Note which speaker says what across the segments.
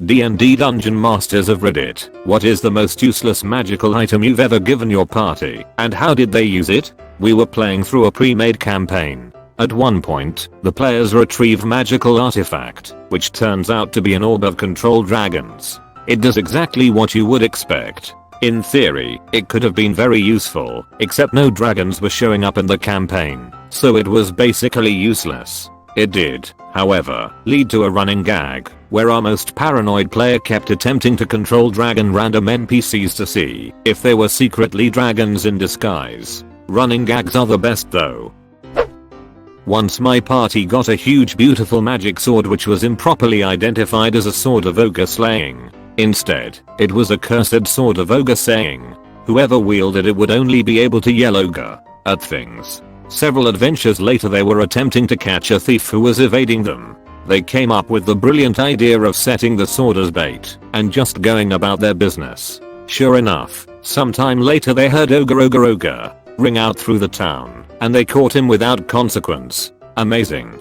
Speaker 1: D&D Dungeon Masters of Reddit, what is the most useless magical item you've ever given your party, and how did they use it? We were playing through a pre-made campaign. At one point, the players retrieve magical artifact, which turns out to be an orb of controlled dragons. It does exactly what you would expect. In theory, it could have been very useful, except no dragons were showing up in the campaign, so it was basically useless. It did, however, lead to a running gag, where our most paranoid player kept attempting to control dragon random NPCs to see if they were secretly dragons in disguise. Running gags are the best though. Once my party got a huge beautiful magic sword which was improperly identified as a sword of ogre slaying. Instead, it was a cursed sword of ogre saying whoever wielded it would only be able to yell ogre at things. Several adventures later they were attempting to catch a thief who was evading them. They came up with the brilliant idea of setting the sword as bait and just going about their business. Sure enough, sometime later they heard ogre ring out through the town, and they caught him without consequence. Amazing.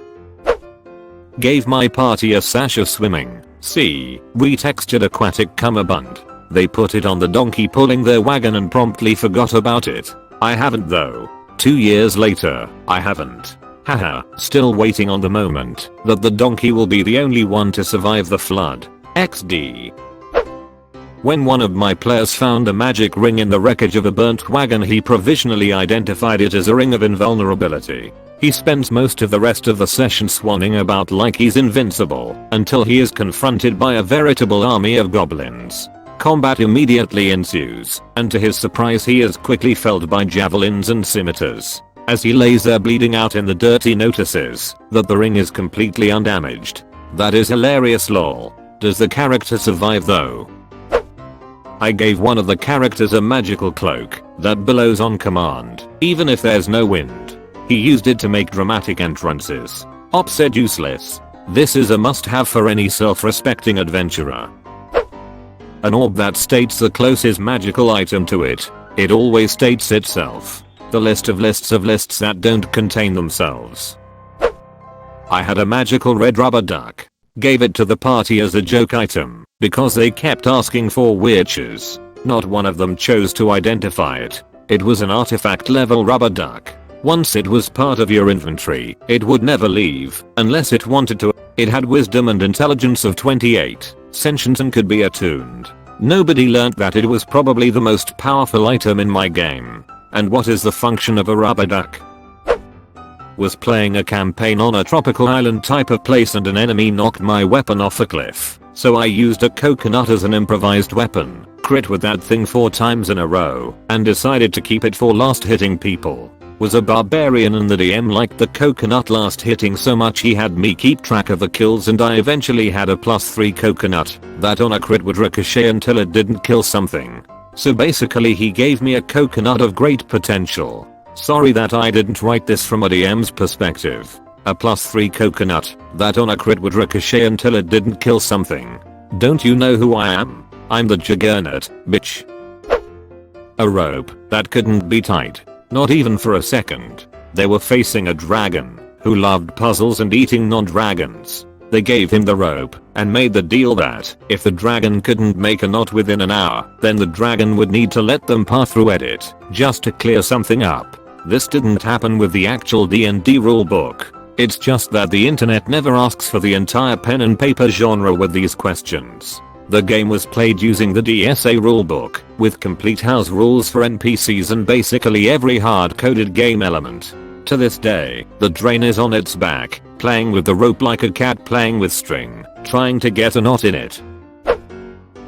Speaker 1: Gave my party a sash of swimming, sea, retextured aquatic cummerbund. They put it on the donkey pulling their wagon and promptly forgot about it. I haven't though. 2 years later, I haven't. Haha, still waiting on the moment that the donkey will be the only one to survive the flood. XD. When one of my players found a magic ring in the wreckage of a burnt wagon, he provisionally identified it as a ring of invulnerability. He spends most of the rest of the session swanning about like he's invincible until he is confronted by a veritable army of goblins. Combat immediately ensues, and to his surprise he is quickly felled by javelins and scimitars. As he lays there bleeding out in the dirt he notices that the ring is completely undamaged. That is hilarious lol. Does the character survive though? I gave one of the characters a magical cloak that blows on command, even if there's no wind. He used it to make dramatic entrances. Op said useless. This is a must-have for any self-respecting adventurer. An orb that states the closest magical item to it. It always states itself. The list of lists that don't contain themselves. I had a magical red rubber duck. Gave it to the party as a joke item because they kept asking for witches. Not one of them chose to identify it. It was an artifact level rubber duck. Once it was part of your inventory, it would never leave unless it wanted to. It had wisdom and intelligence of 28, sentient and could be attuned. Nobody learned that it was probably the most powerful item in my game. And what is the function of a rubber duck? Was playing a campaign on a tropical island type of place and an enemy knocked my weapon off a cliff. So I used a coconut as an improvised weapon, crit with that thing 4 times in a row, and decided to keep it for last hitting people. Was a barbarian and the DM liked the coconut last hitting so much he had me keep track of the kills, and I eventually had a +3 coconut that on a crit would ricochet until it didn't kill something. So basically he gave me a coconut of great potential. Sorry that I didn't write this from a DM's perspective. A +3 coconut that on a crit would ricochet until it didn't kill something. Don't you know who I am? I'm the Juggernaut, bitch. A rope that couldn't be tied. Not even for a second. They were facing a dragon who loved puzzles and eating non-dragons. They gave him the rope and made the deal that if the dragon couldn't make a knot within an hour, then the dragon would need to let them pass through it just to clear something up. This didn't happen with the actual D&D rulebook. It's just that the internet never asks for the entire pen and paper genre with these questions. The game was played using the DSA rulebook, with complete house rules for NPCs and basically every hard-coded game element. To this day, the drain is on its back, playing with the rope like a cat playing with string, trying to get a knot in it.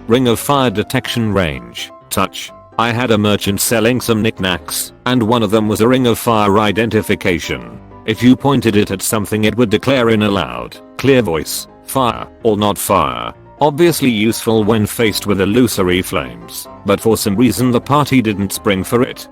Speaker 1: Ring of Fire detection range, touch. I had a merchant selling some knickknacks, and one of them was a ring of fire identification. If you pointed it at something it would declare in a loud, clear voice, fire or not fire. Obviously useful when faced with illusory flames, but for some reason the party didn't spring for it.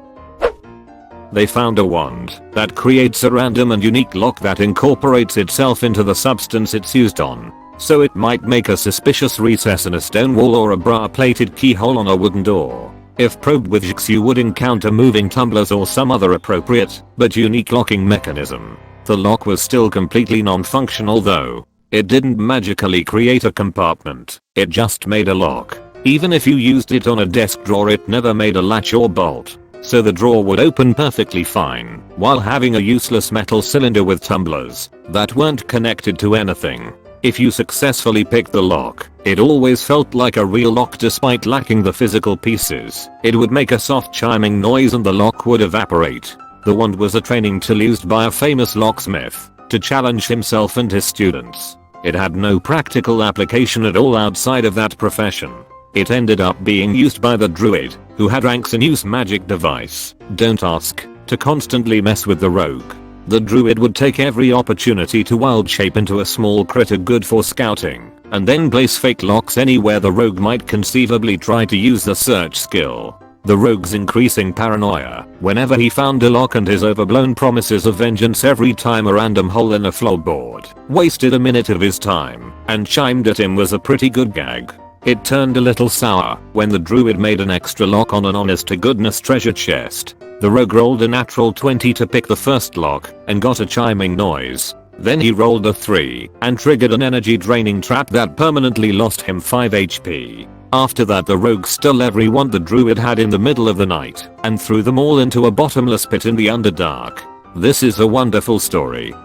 Speaker 1: They found a wand that creates a random and unique lock that incorporates itself into the substance it's used on. So it might make a suspicious recess in a stone wall or a bra-plated keyhole on a wooden door. If probed with jigs you would encounter moving tumblers or some other appropriate but unique locking mechanism. The lock was still completely non-functional though. It didn't magically create a compartment, it just made a lock. Even if you used it on a desk drawer, it never made a latch or bolt. So the drawer would open perfectly fine while having a useless metal cylinder with tumblers that weren't connected to anything. If you successfully picked the lock, it always felt like a real lock despite lacking the physical pieces. It would make a soft chiming noise and the lock would evaporate. The wand was a training tool used by a famous locksmith to challenge himself and his students. It had no practical application at all outside of that profession. It ended up being used by the druid, who had ranks in use magic device, don't ask, to constantly mess with the rogue. The druid would take every opportunity to wild shape into a small critter good for scouting, and then place fake locks anywhere the rogue might conceivably try to use the search skill. The rogue's increasing paranoia whenever he found a lock and his overblown promises of vengeance every time a random hole in a floorboard wasted a minute of his time and chimed at him was a pretty good gag. It turned a little sour when the druid made an extra lock on an honest-to-goodness treasure chest. The rogue rolled a natural 20 to pick the first lock and got a chiming noise. Then he rolled a 3 and triggered an energy-draining trap that permanently lost him 5 HP. After that the rogue stole every wand the druid had in the middle of the night and threw them all into a bottomless pit in the Underdark. This is a wonderful story.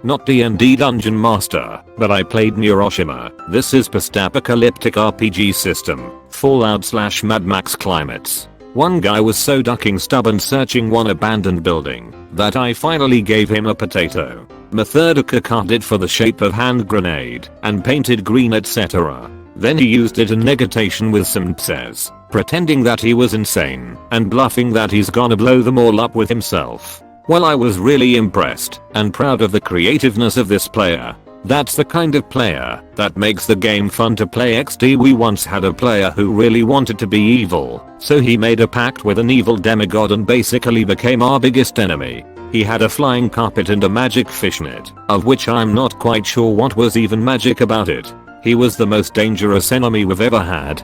Speaker 1: Not D&D Dungeon Master, but I played Neuroshima. This is post-apocalyptic RPG system, Fallout/Mad Max climates. One guy was so ducking stubborn searching one abandoned building that I finally gave him a potato. Methodica cut it for the shape of hand grenade and painted green etc. Then he used it in negation with some pses, pretending that he was insane and bluffing that he's gonna blow them all up with himself. Well, I was really impressed and proud of the creativeness of this player. That's the kind of player that makes the game fun to play. XD we once had a player who really wanted to be evil, so he made a pact with an evil demigod and basically became our biggest enemy. He had a flying carpet and a magic fishnet, of which I'm not quite sure what was even magic about it. He was the most dangerous enemy we've ever had.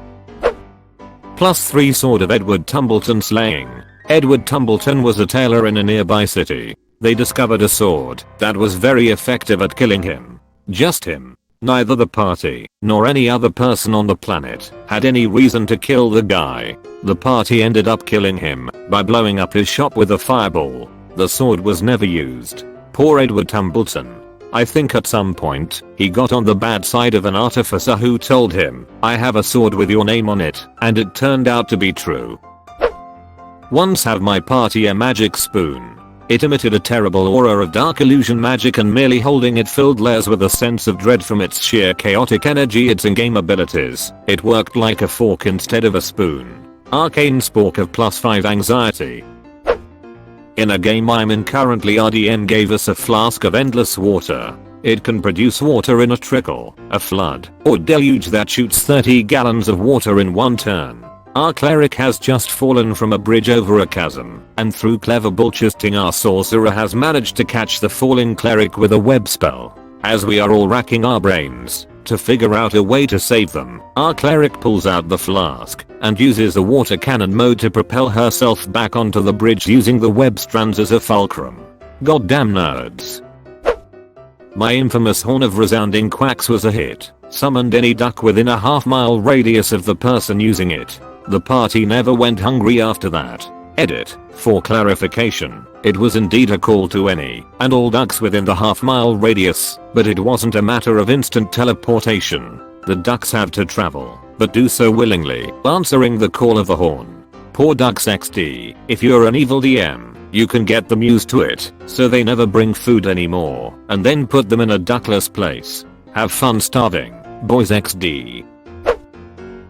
Speaker 1: +3 Sword of Edward Tumbleton slaying. Edward Tumbleton was a tailor in a nearby city. They discovered a sword that was very effective at killing him. Just him. Neither the party nor any other person on the planet had any reason to kill the guy. The party ended up killing him by blowing up his shop with a fireball. The sword was never used. Poor Edward Tumbleton. I think at some point, he got on the bad side of an artificer who told him, "I have a sword with your name on it," and it turned out to be true. Once have my party a magic spoon. It emitted a terrible aura of dark illusion magic and merely holding it filled layers with a sense of dread from its sheer chaotic energy. Its in-game abilities. It worked like a fork instead of a spoon. Arcane Spork of +5 anxiety. In a game I'm in currently, our DM gave us a flask of endless water. It can produce water in a trickle, a flood, or deluge that shoots 30 gallons of water in one turn. Our cleric has just fallen from a bridge over a chasm, and through clever bullshitting our sorcerer has managed to catch the falling cleric with a web spell. As we are all racking our brains to figure out a way to save them, our cleric pulls out the flask and uses a water cannon mode to propel herself back onto the bridge using the web strands as a fulcrum. Goddamn nerds. My infamous Horn of Resounding Quacks was a hit. Summoned any duck within a half-mile radius of the person using it. The party never went hungry after that. Edit. For clarification, it was indeed a call to any and all ducks within the half-mile radius, but it wasn't a matter of instant teleportation. The ducks have to travel, but do so willingly, answering the call of the horn. Poor ducks XD. If you're an evil DM, you can get them used to it, so they never bring food anymore, and then put them in a duckless place. Have fun starving, boys XD.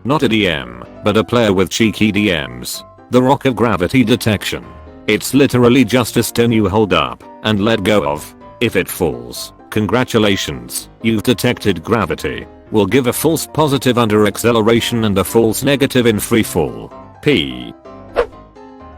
Speaker 1: Not a DM, but a player with cheeky DMs. The Rock of Gravity Detection. It's literally just a stone you hold up and let go of. If it falls, congratulations, you've detected gravity. Will give a false positive under acceleration and a false negative in free fall. P.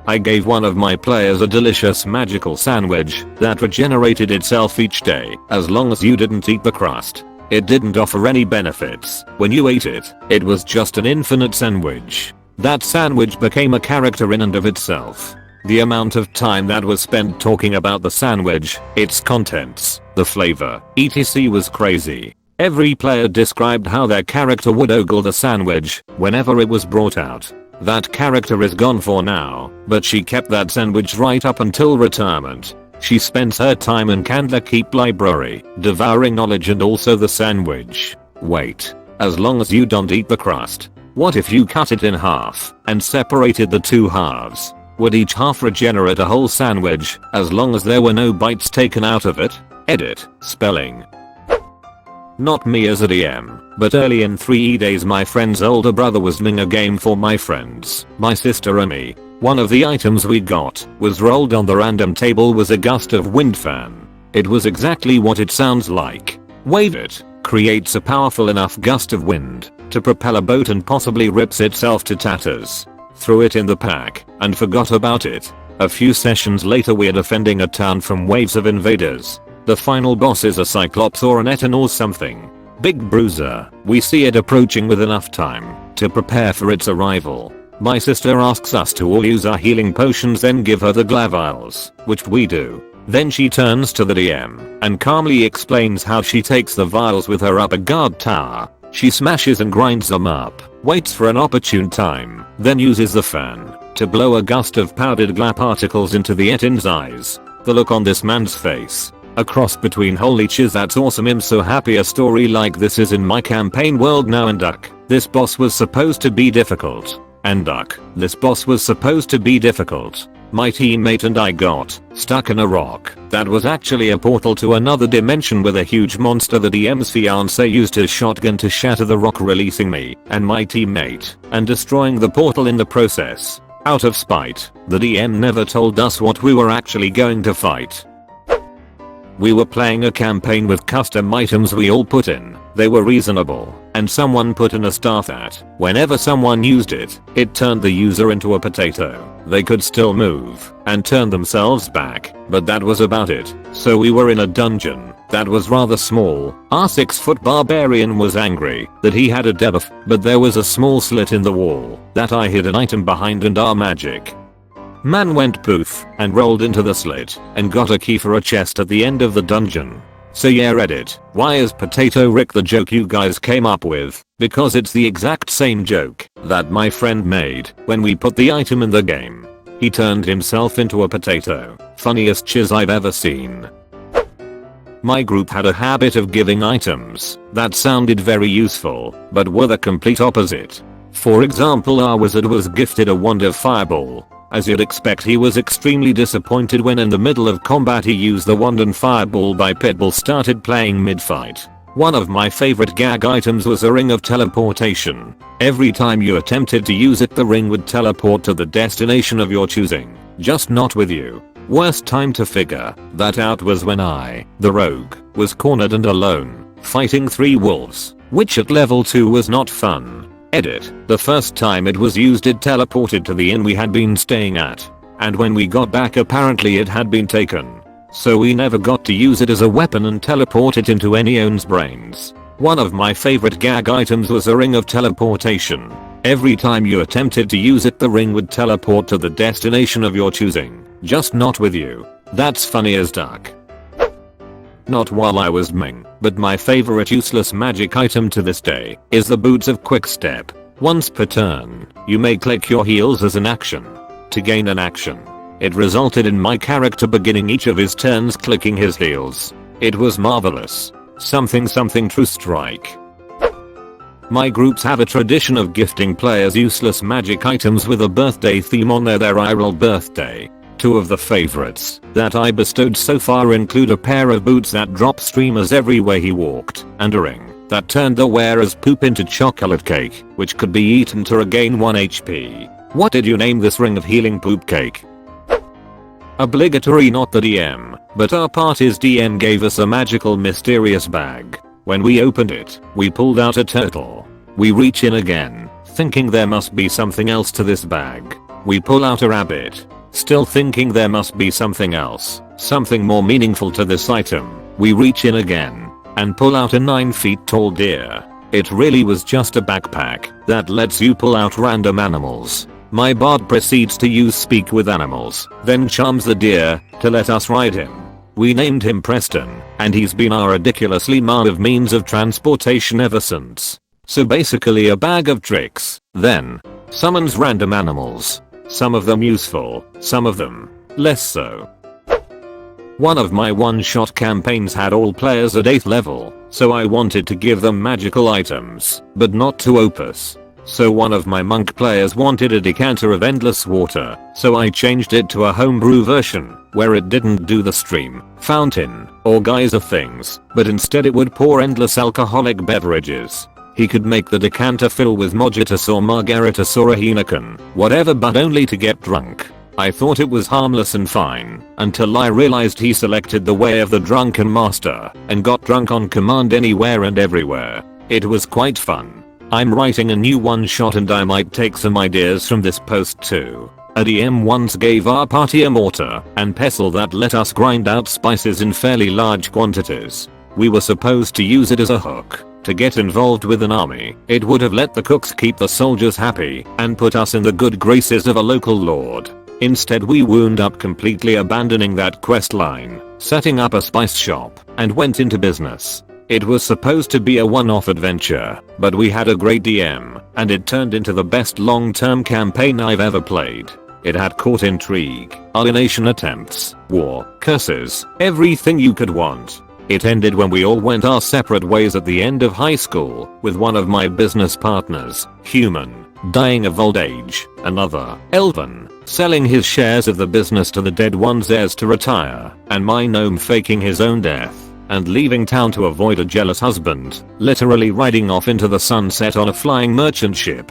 Speaker 1: I gave one of my players a delicious magical sandwich that regenerated itself each day as long as you didn't eat the crust. It didn't offer any benefits. When you ate it, it was just an infinite sandwich. That sandwich became a character in and of itself. The amount of time that was spent talking about the sandwich, its contents, the flavor, etc. was crazy. Every player described how their character would ogle the sandwich whenever it was brought out. That character is gone for now, but she kept that sandwich right up until retirement. She spends her time in Candlekeep Library, devouring knowledge and also the sandwich. Wait. As long as you don't eat the crust. What if you cut it in half and separated the two halves? Would each half regenerate a whole sandwich as long as there were no bites taken out of it? Edit. Spelling. Not me as a DM, but early in 3E days my friend's older brother was doing a game for my friends, my sister and me. One of the items we got was rolled on the random table was a gust of wind fan. It was exactly what it sounds like. Wave it, creates a powerful enough gust of wind to propel a boat and possibly rips itself to tatters. Threw it in the pack and forgot about it. A few sessions later we're defending a town from waves of invaders. The final boss is a cyclops or an eton or something. Big bruiser. We see it approaching with enough time to prepare for its arrival. My sister asks us to all use our healing potions then give her the glavials, which we do. Then she turns to the DM and calmly explains how she takes the vials with her up a guard tower. She smashes and grinds them up, waits for an opportune time, then uses the fan to blow a gust of powdered gla particles into the eton's eyes. The look on this man's face. A cross between holy chiz that's awesome, I'm so happy a story like this is in my campaign world now. And duck, this boss was supposed to be difficult. And duck, this boss was supposed to be difficult. My teammate and I got stuck in a rock that was actually a portal to another dimension with a huge monster. The DM's fiance used his shotgun to shatter the rock, releasing me and my teammate and destroying the portal in the process. Out of spite, the DM never told us what we were actually going to fight. We were playing a campaign with custom items we all put in. They were reasonable, and someone put in a star that, whenever someone used it, it turned the user into a potato. They could still move and turn themselves back, but that was about it. So we were in a dungeon that was rather small. Our 6-foot barbarian was angry that he had a debuff, but there was a small slit in the wall that I hid an item behind and our magic man went poof and rolled into the slit and got a key for a chest at the end of the dungeon. So yeah, Reddit, why is Potato Rick the joke you guys came up with? Because it's the exact same joke that my friend made when we put the item in the game. He turned himself into a potato. Funniest chiz I've ever seen. My group had a habit of giving items that sounded very useful but were the complete opposite. For example, our wizard was gifted a wand of fireball. As you'd expect, he was extremely disappointed when in the middle of combat he used the wand and fireball by Pitbull started playing mid-fight. One of my favorite gag items was a ring of teleportation. Every time you attempted to use it, the ring would teleport to the destination of your choosing, just not with you. Worst time to figure that out was when I, the rogue, was cornered and alone, fighting 3 wolves, which at level 2 was not fun. Edit. The first time it was used it teleported to the inn we had been staying at. And when we got back apparently it had been taken. So we never got to use it as a weapon and teleport it into anyone's brains. One of my favorite gag items was a ring of teleportation. Every time you attempted to use it, the ring would teleport to the destination of your choosing, just not with you. That's funny as duck. Not while I was Ming, but my favorite useless magic item to this day is the Boots of Quickstep. Once per turn, you may click your heels as an action to gain an action. It resulted in my character beginning each of his turns clicking his heels. It was marvelous. Something true strike. My groups have a tradition of gifting players useless magic items with a birthday theme on their IRL birthday. 2 of the favorites that I bestowed so far include a pair of boots that drop streamers everywhere he walked, and a ring that turned the wearer's poop into chocolate cake, which could be eaten to regain 1 HP. What did you name this ring of healing poop cake? Obligatory, not the DM, but our party's DM gave us a magical mysterious bag. When we opened it, we pulled out a turtle. We reach in again, thinking there must be something else to this bag. We pull out a rabbit. Still thinking there must be something else, something more meaningful to this item. We reach in again and pull out a 9 feet tall deer. It really was just a backpack that lets you pull out random animals. My bard proceeds to use speak with animals, then charms the deer to let us ride him. We named him Preston, and he's been our ridiculously massive means of transportation ever since. So basically a bag of tricks, then summons random animals. Some of them useful, some of them less so. One of my one-shot campaigns had all players at 8th level, so I wanted to give them magical items, but not too opus. So one of my monk players wanted a decanter of endless water, so I changed it to a homebrew version, where it didn't do the stream, fountain, or geyser things, but instead it would pour endless alcoholic beverages. He could make the decanter fill with mojitos or margaritas or a Heineken, whatever, but only to get drunk. I thought it was harmless and fine, until I realized he selected the way of the drunken master, and got drunk on command anywhere and everywhere. It was quite fun. I'm writing a new one-shot and I might take some ideas from this post too. A DM once gave our party a mortar and pestle that let us grind out spices in fairly large quantities. We were supposed to use it as a hook to get involved with an army. It would have let the cooks keep the soldiers happy and put us in the good graces of a local lord. Instead we wound up completely abandoning that quest line, setting up a spice shop, and went into business. It was supposed to be a one-off adventure, but we had a great DM, and it turned into the best long-term campaign I've ever played. It had court intrigue, alienation attempts, war, curses, everything you could want. It ended when we all went our separate ways at the end of high school, with one of my business partners, human, dying of old age, another, elven, selling his shares of the business to the dead one's heirs to retire, and my gnome faking his own death and leaving town to avoid a jealous husband, literally riding off into the sunset on a flying merchant ship.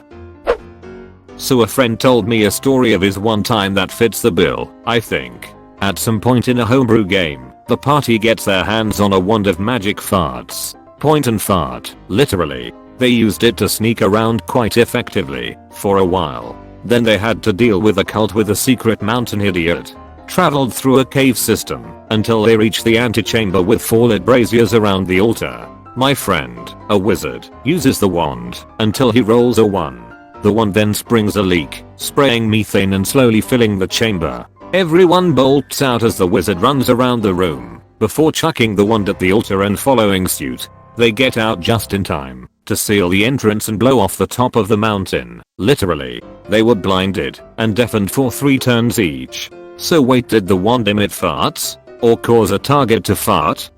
Speaker 1: So a friend told me a story of his one time that fits the bill, I think. At some point in a homebrew game, the party gets their hands on a wand of magic farts. Point and fart, literally. They used it to sneak around quite effectively, for a while. Then they had to deal with a cult with a secret mountain idiot. Traveled through a cave system until they reached the antechamber with 4 lit braziers around the altar. My friend, a wizard, uses the wand until he rolls a 1. The wand then springs a leak, spraying methane and slowly filling the chamber. Everyone bolts out as the wizard runs around the room, before chucking the wand at the altar and following suit. They get out just in time to seal the entrance and blow off the top of the mountain. Literally, they were blinded and deafened for 3 turns each. So wait, did the wand emit farts? Or cause a target to fart?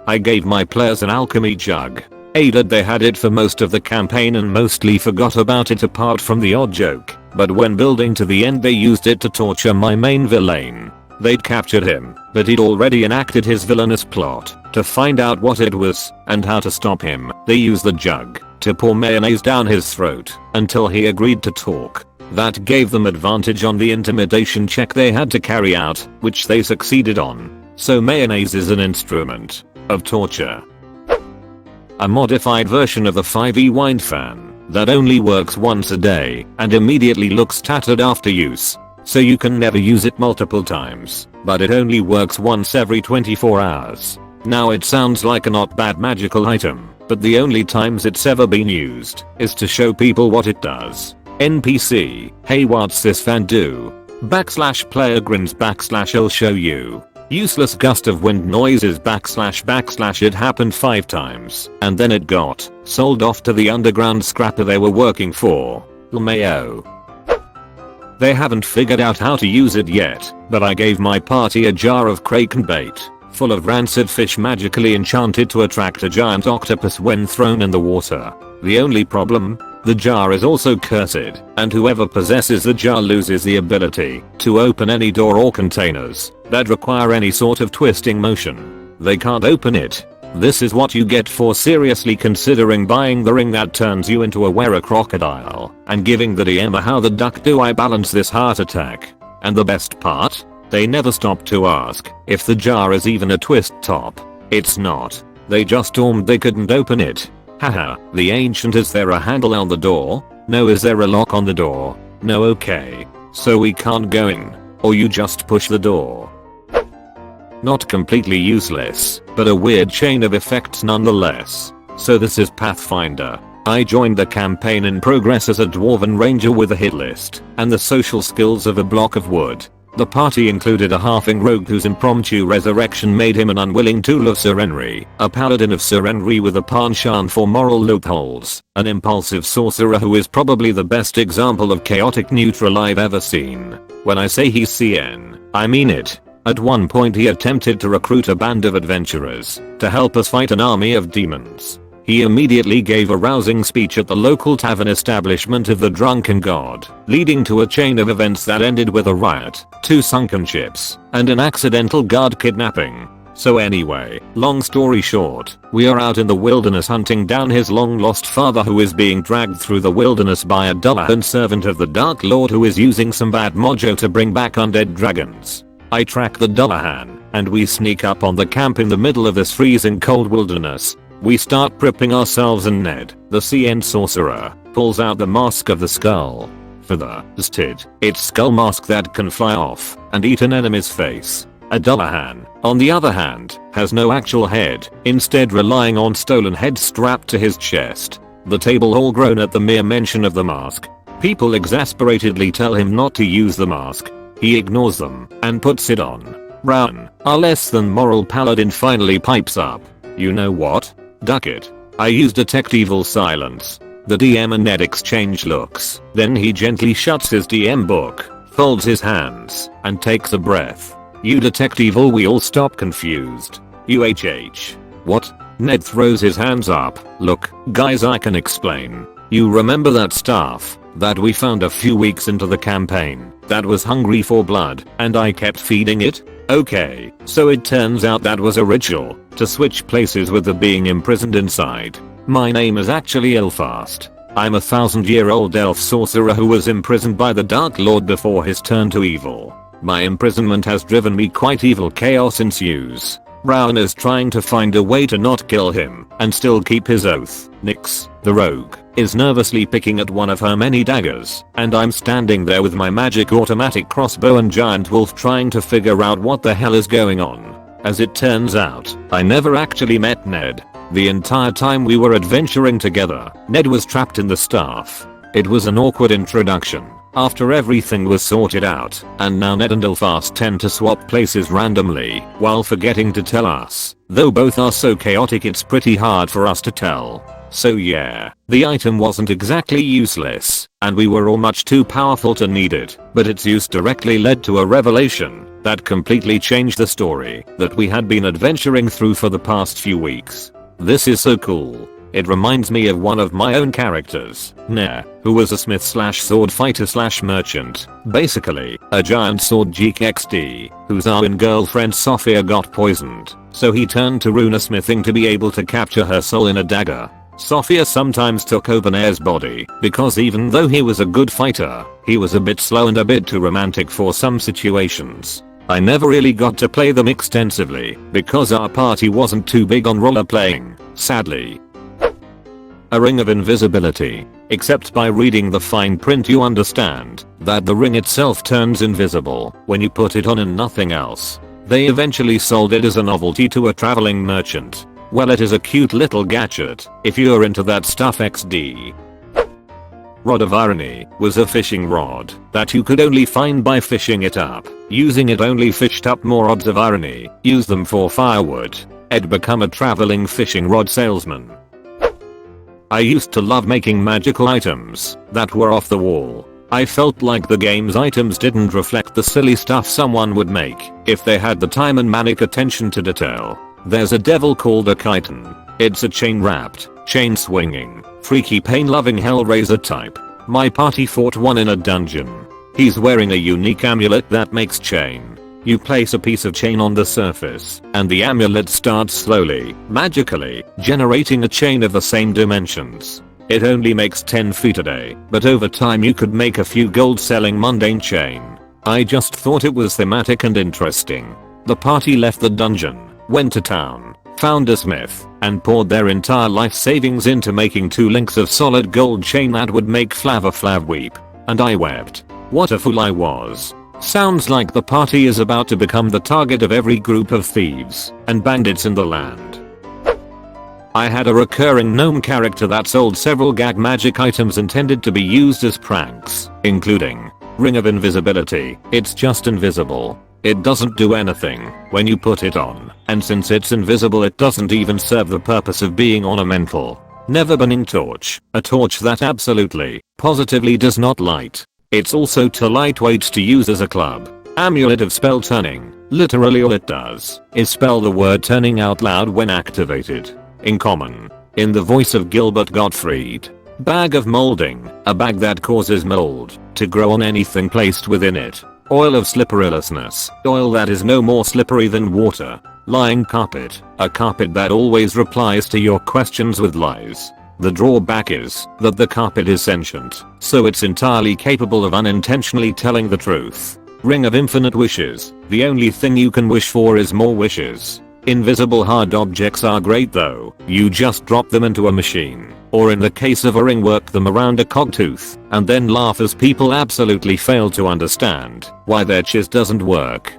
Speaker 1: I gave my players an alchemy jug. Aided they had it for most of the campaign and mostly forgot about it apart from the odd joke, but when building to the end they used it to torture my main villain. They'd captured him, but he'd already enacted his villainous plot. To find out what it was and how to stop him, they used the jug to pour mayonnaise down his throat until he agreed to talk. That gave them advantage on the intimidation check they had to carry out, which they succeeded on. So mayonnaise is an instrument of torture. A modified version of the 5e wind fan that only works once a day and immediately looks tattered after use. So you can never use it multiple times, but it only works once every 24 hours. Now it sounds like a not bad magical item, but the only times it's ever been used is to show people what it does. NPC, hey what's this fan do? / player grins / I'll show you. Useless gust of wind noises / it happened 5 times and then it got sold off to the underground scrapper they were working for. LMAO. They haven't figured out how to use it yet, but I gave my party a jar of kraken bait full of rancid fish magically enchanted to attract a giant octopus when thrown in the water. The only problem? The jar is also cursed, and whoever possesses the jar loses the ability to open any door or containers that require any sort of twisting motion. They can't open it. This is what you get for seriously considering buying the ring that turns you into a were crocodile and giving the DM a how the duck do I balance this heart attack. And the best part? They never stop to ask if the jar is even a twist top. It's not. They just stormed they couldn't open it. Haha, the ancient, is there a handle on the door? No. Is there a lock on the door? No. Okay. So we can't go in. Or you just push the door. Not completely useless, but a weird chain of effects nonetheless. So this is Pathfinder. I joined the campaign in progress as a dwarven ranger with a hit list and the social skills of a block of wood. The party included a halfling rogue whose impromptu resurrection made him an unwilling tool of Serenry, a paladin of Serenry with a penchant for moral loopholes, an impulsive sorcerer who is probably the best example of chaotic neutral I've ever seen. When I say he's CN, I mean it. At one point he attempted to recruit a band of adventurers to help us fight an army of demons. He immediately gave a rousing speech at the local tavern establishment of the Drunken God, leading to a chain of events that ended with a riot, 2 sunken ships, and an accidental guard kidnapping. So anyway, long story short, we are out in the wilderness hunting down his long lost father who is being dragged through the wilderness by a Dullahan servant of the Dark Lord who is using some bad mojo to bring back undead dragons. I track the Dullahan, and we sneak up on the camp in the middle of this freezing cold wilderness. We start prepping ourselves and Ned, the CN sorcerer, pulls out the mask of the skull. For the stid, it's skull mask that can fly off and eat an enemy's face. A Dullahan, on the other hand, has no actual head, instead relying on stolen head strapped to his chest. The table all groan at the mere mention of the mask. People exasperatedly tell him not to use the mask. He ignores them and puts it on. Brown, our less than moral paladin finally pipes up. You know what? Duck it. I use detect evil silence. The DM and Ned exchange looks. Then he gently shuts his DM book, folds his hands, and takes a breath. You detect evil, we all stop confused. UHH. What? Ned throws his hands up. Look, guys, I can explain. You remember that staff that we found a few weeks into the campaign that was hungry for blood and I kept feeding it? Okay, so it turns out that was a ritual to switch places with the being imprisoned inside. My name is actually Elfast. I'm a 1000-year-old elf sorcerer who was imprisoned by the Dark Lord before his turn to evil. My imprisonment has driven me quite evil. Chaos ensues. Brown is trying to find a way to not kill him and still keep his oath. Nyx, the rogue, is nervously picking at one of her many daggers, and I'm standing there with my magic automatic crossbow and giant wolf trying to figure out what the hell is going on. As it turns out, I never actually met Ned. The entire time we were adventuring together, Ned was trapped in the staff. It was an awkward introduction after everything was sorted out, and now Ned and Elfast tend to swap places randomly while forgetting to tell us, though both are so chaotic it's pretty hard for us to tell. So yeah, the item wasn't exactly useless, and we were all much too powerful to need it, but its use directly led to a revelation that completely changed the story that we had been adventuring through for the past few weeks. This is so cool. It reminds me of one of my own characters, Nair, who was a smith slash sword fighter slash merchant, basically a giant sword geek XD, whose Arwen girlfriend Sophia got poisoned, so he turned to runasmithing to be able to capture her soul in a dagger. Sophia sometimes took over Nair's body because even though he was a good fighter, he was a bit slow and a bit too romantic for some situations. I never really got to play them extensively because our party wasn't too big on role playing, sadly. A ring of invisibility. Except by reading the fine print you understand that the ring itself turns invisible when you put it on and nothing else. They eventually sold it as a novelty to a traveling merchant. Well, it is a cute little gadget if you're into that stuff XD. Rod of Irony was a fishing rod that you could only find by fishing it up. Using it only fished up more rods of irony. Use them for firewood. I'd become a traveling fishing rod salesman. I used to love making magical items that were off the wall. I felt like the game's items didn't reflect the silly stuff someone would make if they had the time and manic attention to detail. There's a devil called a chitin. It's a chain-wrapped, chain-swinging, freaky pain-loving hellraiser type. My party fought one in a dungeon. He's wearing a unique amulet that makes chain. You place a piece of chain on the surface, and the amulet starts slowly, magically, generating a chain of the same dimensions. It only makes 10 feet a day, but over time you could make a few gold selling mundane chain. I just thought it was thematic and interesting. The party left the dungeon, went to town, found a smith, and poured their entire life savings into making 2 links of solid gold chain that would make Flava Flav weep. And I wept. What a fool I was. Sounds like the party is about to become the target of every group of thieves and bandits in the land. I had a recurring gnome character that sold several gag magic items intended to be used as pranks, including Ring of Invisibility. It's just invisible. It doesn't do anything when you put it on, and since it's invisible it doesn't even serve the purpose of being ornamental. Never Burning Torch, a torch that absolutely, positively does not light. It's also too lightweight to use as a club. Amulet of Spell Turning. Literally all it does is spell the word turning out loud when activated. In common. In the voice of Gilbert Gottfried. Bag of Molding. A bag that causes mold to grow on anything placed within it. Oil of Slipperylessness. Oil that is no more slippery than water. Lying carpet. A carpet that always replies to your questions with lies. The drawback is that the carpet is sentient, so it's entirely capable of unintentionally telling the truth. Ring of Infinite Wishes. The only thing you can wish for is more wishes. Invisible hard objects are great though. You just drop them into a machine, or in the case of a ring work them around a cogtooth, and then laugh as people absolutely fail to understand why their chiz doesn't work.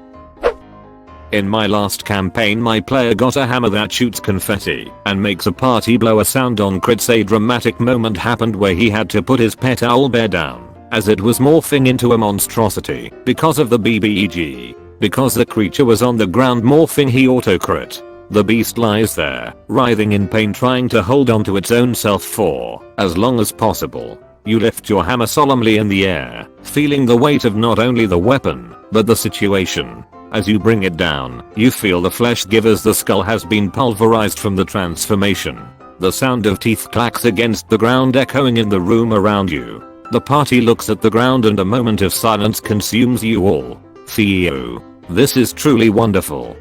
Speaker 1: In my last campaign my player got a hammer that shoots confetti and makes a party blow a sound on crits. A dramatic moment happened where he had to put his pet owlbear down, as it was morphing into a monstrosity because of the BBEG. Because the creature was on the ground morphing he auto-crit. The beast lies there, writhing in pain trying to hold on to its own self for as long as possible. You lift your hammer solemnly in the air, feeling the weight of not only the weapon, but the situation. As you bring it down, you feel the flesh give as the skull has been pulverized from the transformation. The sound of teeth clacks against the ground echoing in the room around you. The party looks at the ground and a moment of silence consumes you all. Theo. This is truly wonderful.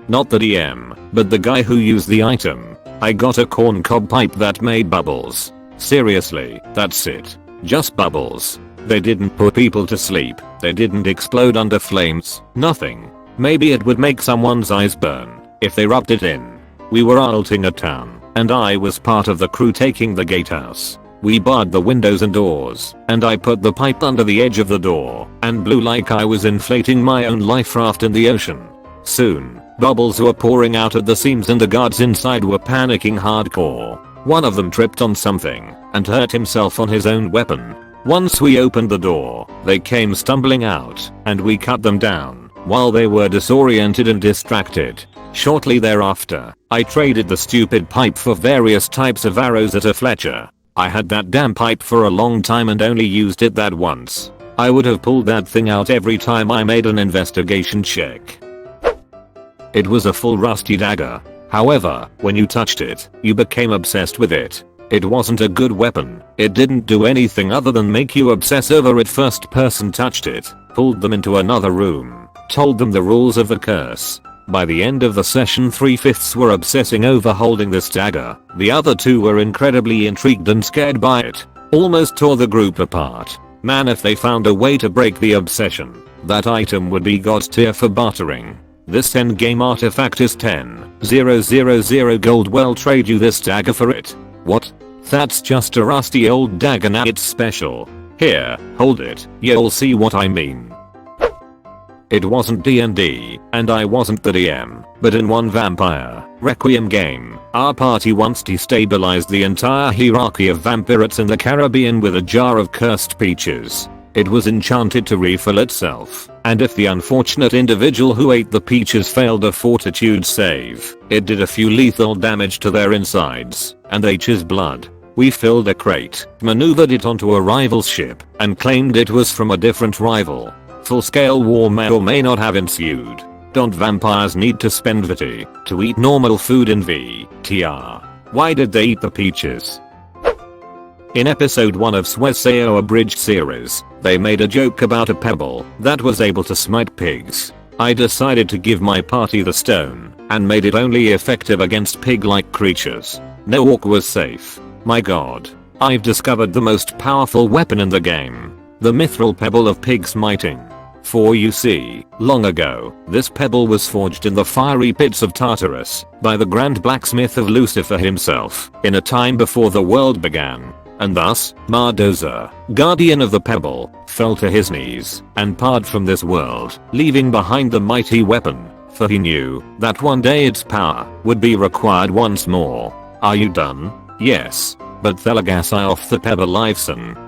Speaker 1: Not the DM, but the guy who used the item. I got a corncob pipe that made bubbles. Seriously, that's it. Just bubbles. They didn't put people to sleep. They didn't explode under flames. Nothing. Maybe it would make someone's eyes burn if they rubbed it in. We were ulting a town, and I was part of the crew taking the gatehouse. We barred the windows and doors, and I put the pipe under the edge of the door and blew like I was inflating my own life raft in the ocean. Soon, bubbles were pouring out at the seams and the guards inside were panicking hardcore. One of them tripped on something and hurt himself on his own weapon. Once we opened the door, they came stumbling out, and we cut them down while they were disoriented and distracted. Shortly thereafter, I traded the stupid pipe for various types of arrows at a Fletcher. I had that damn pipe for a long time and only used it that once. I would have pulled that thing out every time I made an investigation check. It was a full rusty dagger. However, when you touched it, you became obsessed with it. It wasn't a good weapon. It didn't do anything other than make you obsess over it. First person touched it, pulled them into another room, told them the rules of the curse. By the end of the session 3/5 were obsessing over holding this dagger. The other 2 were incredibly intrigued and scared by it. Almost tore the group apart. Man, if they found a way to break the obsession, that item would be god tier for bartering. This endgame artifact is 10,000 gold. Well, trade you this dagger for it. What? That's just a rusty old dagger. Now it's special. Here, hold it. You'll see what I mean. It wasn't D&D, and I wasn't the DM, but in one Vampire Requiem game, our party once destabilized the entire hierarchy of vampirates in the Caribbean with a jar of cursed peaches. It was enchanted to refill itself, and if the unfortunate individual who ate the peaches failed a fortitude save, it did a few lethal damage to their insides, and they chiz blood. We filled a crate, maneuvered it onto a rival's ship, and claimed it was from a different rival. Full-scale war may or may not have ensued. Don't vampires need to spend viti to eat normal food in VTR? Why did they eat the peaches? In episode 1 of Sweseo Abridged series, they made a joke about a pebble that was able to smite pigs. I decided to give my party the stone and made it only effective against pig-like creatures. No orc was safe. My god. I've discovered the most powerful weapon in the game. The mithril pebble of pig smiting. For you see, long ago, this pebble was forged in the fiery pits of Tartarus by the grand blacksmith of Lucifer himself in a time before the world began. And thus, Mardoza, guardian of the pebble, fell to his knees and parted from this world, leaving behind the mighty weapon. for he knew that one day its power would be required once more. Are you done? Yes. But Thelagas I off the Pebble Liveson.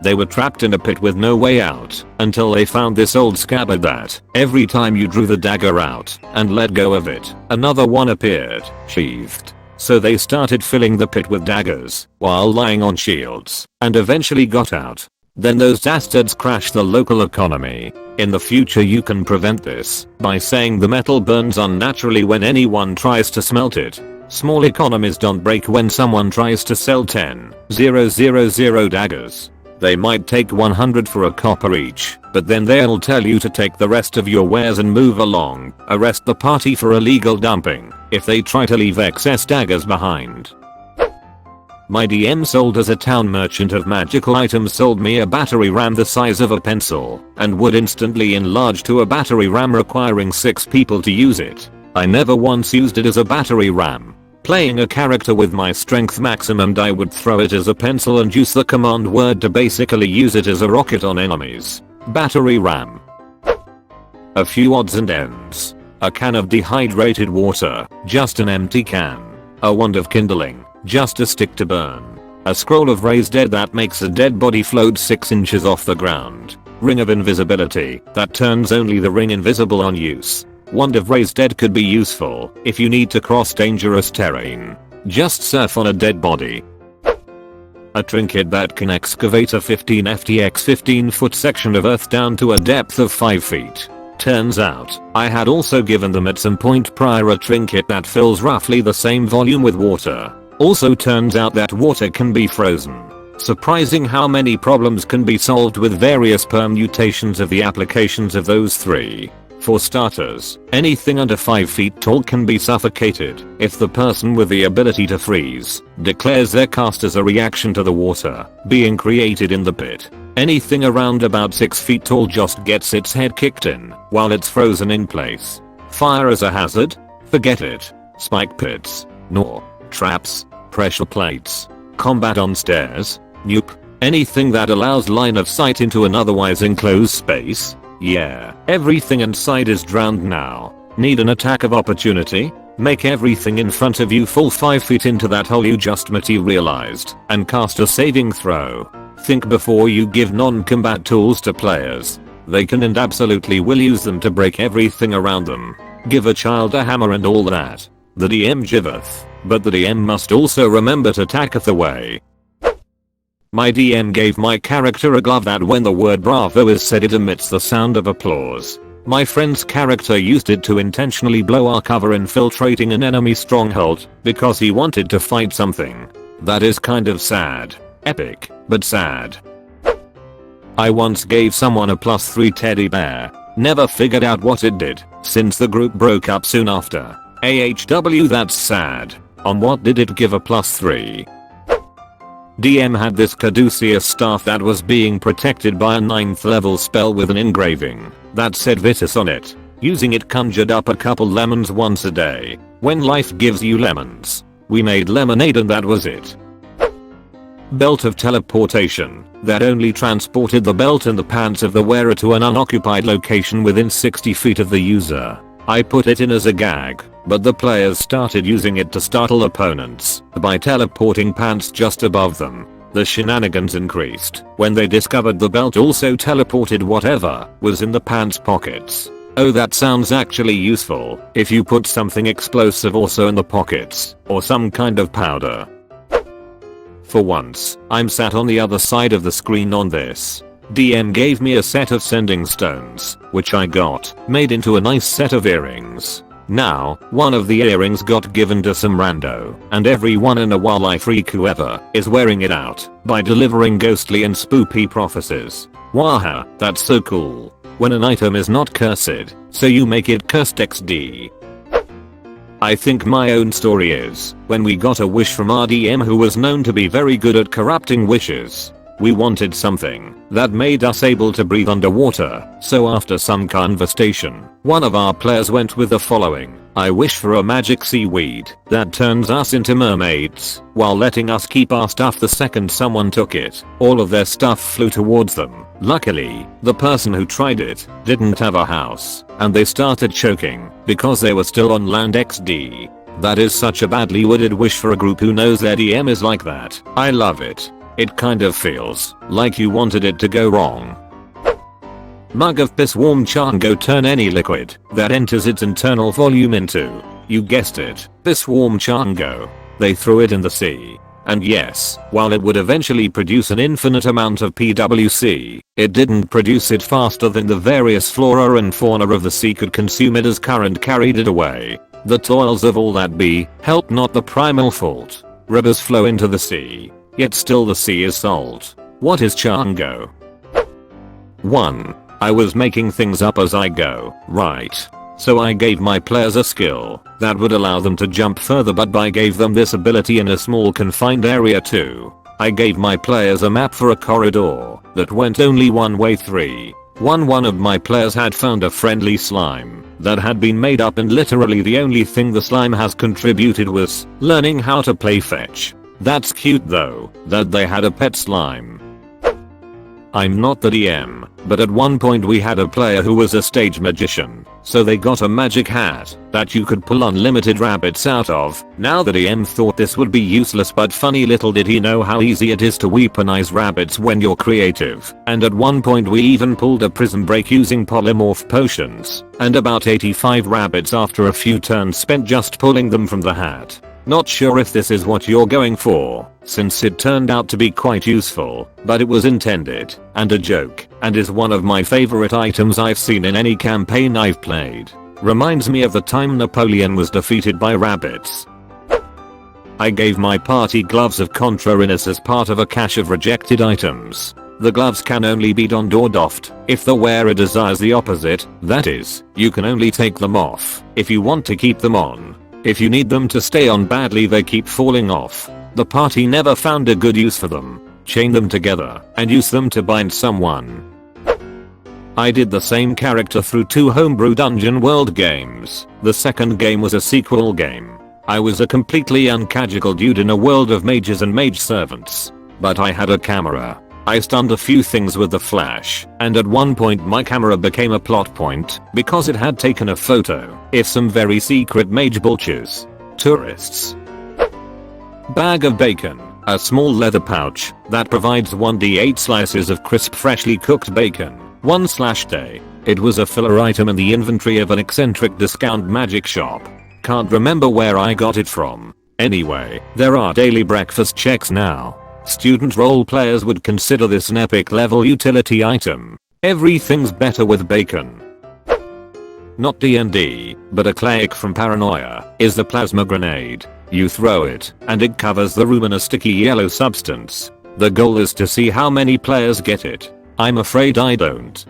Speaker 1: They were trapped in a pit with no way out until they found this old scabbard that every time you drew the dagger out and let go of it, another one appeared, sheathed. So they started filling the pit with daggers while lying on shields and eventually got out. Then those dastards crashed the local economy. In the future you can prevent this by saying the metal burns unnaturally when anyone tries to smelt it. Small economies don't break when someone tries to sell 10,000 daggers. They might take 100 for a copper each, but then they'll tell you to take the rest of your wares and move along. Arrest the party for illegal dumping if they try to leave excess daggers behind. My DM sold as a town merchant of magical items sold me a battery ram the size of a pencil and would instantly enlarge to a battery ram requiring 6 people to use it. I never once used it as a battery ram. Playing a character with my strength maximum I would throw it as a pencil and use the command word to basically use it as a rocket on enemies. Battery ram. A few odds and ends. A can of dehydrated water, just an empty can. A wand of kindling, just a stick to burn. A scroll of raised dead that makes a dead body float 6 inches off the ground. Ring of invisibility that turns only the ring invisible on use. Wand of raised dead could be useful if you need to cross dangerous terrain. Just surf on a dead body. A trinket that can excavate a 15 FTX 15 foot section of earth down to a depth of 5 feet. Turns out, I had also given them at some point prior a trinket that fills roughly the same volume with water. Also turns out that water can be frozen. Surprising how many problems can be solved with various permutations of the applications of those 3. For starters, anything under 5 feet tall can be suffocated if the person with the ability to freeze declares their cast as a reaction to the water being created in the pit. Anything around about 6 feet tall just gets its head kicked in while it's frozen in place. Fire as a hazard? Forget it. Spike pits? No. Traps? Pressure plates? Combat on stairs? Nope. Anything that allows line of sight into an otherwise enclosed space? Yeah, everything inside is drowned now. Need an attack of opportunity? Make everything in front of you fall 5 feet into that hole you just materialized and cast a saving throw. Think before you give non-combat tools to players. They can and absolutely will use them to break everything around them. Give a child a hammer and all that. The DM giveth, but the DM must also remember to tacketh away. My DM gave my character a glove that when the word bravo is said it emits the sound of applause. My friend's character used it to intentionally blow our cover infiltrating an enemy stronghold because he wanted to fight something. That is kind of sad. Epic, but sad. I once gave someone a +3 teddy bear. Never figured out what it did since the group broke up soon after. AHW that's sad. On what did it give a +3? DM had this caduceus staff that was being protected by a 9th level spell with an engraving that said Vitus on it. Using it conjured up a couple lemons once a day. When life gives you lemons. We made lemonade and that was it. Belt of teleportation that only transported the belt and the pants of the wearer to an unoccupied location within 60 feet of the user. I put it in as a gag, but the players started using it to startle opponents by teleporting pants just above them. The shenanigans increased when they discovered the belt also teleported whatever was in the pants pockets. Oh, that sounds actually useful if you put something explosive also in the pockets or some kind of powder. For once, I'm sat on the other side of the screen on this. DM gave me a set of sending stones, which I got made into a nice set of earrings. Now, one of the earrings got given to some rando, and everyone in a wildlife freak whoever is wearing it out by delivering ghostly and spoopy prophecies. Waha, that's so cool. When an item is not cursed, so you make it cursed XD. I think my own story is when we got a wish from our DM who was known to be very good at corrupting wishes. We wanted something that made us able to breathe underwater, so after some conversation, one of our players went with the following. I wish for a magic seaweed that turns us into mermaids while letting us keep our stuff the second someone took it. All of their stuff flew towards them. Luckily, the person who tried it didn't have a house and they started choking because they were still on land XD. That is such a badly worded wish for a group who knows their DM is like that. I love it. It kind of feels like you wanted it to go wrong. Mug of piss warm chango. Turn any liquid that enters its internal volume into, you guessed it, piss warm chango. They threw it in the sea. And yes, while it would eventually produce an infinite amount of PWC, it didn't produce it faster than the various flora and fauna of the sea could consume it as current carried it away. The toils of all that be help not the primal fault. Rivers flow into the sea, yet still the sea is salt. What is chango? 1. I was making things up as I go, right? So I gave my players a skill that would allow them to jump further, but I gave them this ability in a small confined area too. I gave my players a map for a corridor that went only one way. 3. One of my players had found a friendly slime that had been made up, and literally the only thing the slime has contributed was learning how to play fetch. That's cute though, that they had a pet slime. I'm not the DM, but at one point we had a player who was a stage magician, so they got a magic hat that you could pull unlimited rabbits out of. Now the DM thought this would be useless, but funny little did he know how easy it is to weaponize rabbits when you're creative. And at one point we even pulled a prison break using polymorph potions, and about 85 rabbits after a few turns spent just pulling them from the hat. Not sure if this is what you're going for, since it turned out to be quite useful, but it was intended and a joke, and is one of my favorite items I've seen in any campaign I've played. Reminds me of the time Napoleon was defeated by rabbits. I gave my party gloves of contrariness as part of a cache of rejected items. The gloves can only be donned or doffed if the wearer desires the opposite, that is, you can only take them off if you want to keep them on. If you need them to stay on badly, they keep falling off. The party never found a good use for them. Chain them together and use them to bind someone. I did the same character through 2 homebrew dungeon world games. The second game was a sequel game. I was a completely uncasual dude in a world of mages and mage servants. But I had a camera. I stunned a few things with the flash, and at one point my camera became a plot point because it had taken a photo of some very secret mage bulches. Tourists. Bag of bacon. A small leather pouch that provides 1d8 slices of crisp freshly cooked bacon, 1/day. It was a filler item in the inventory of an eccentric discount magic shop. Can't remember where I got it from. Anyway, there are daily breakfast checks now. Student role players would consider this an epic level utility item. Everything's better with bacon. Not D&D, but a cleric from Paranoia, is the plasma grenade. You throw it, and it covers the room in a sticky yellow substance. The goal is to see how many players get it. I'm afraid I don't.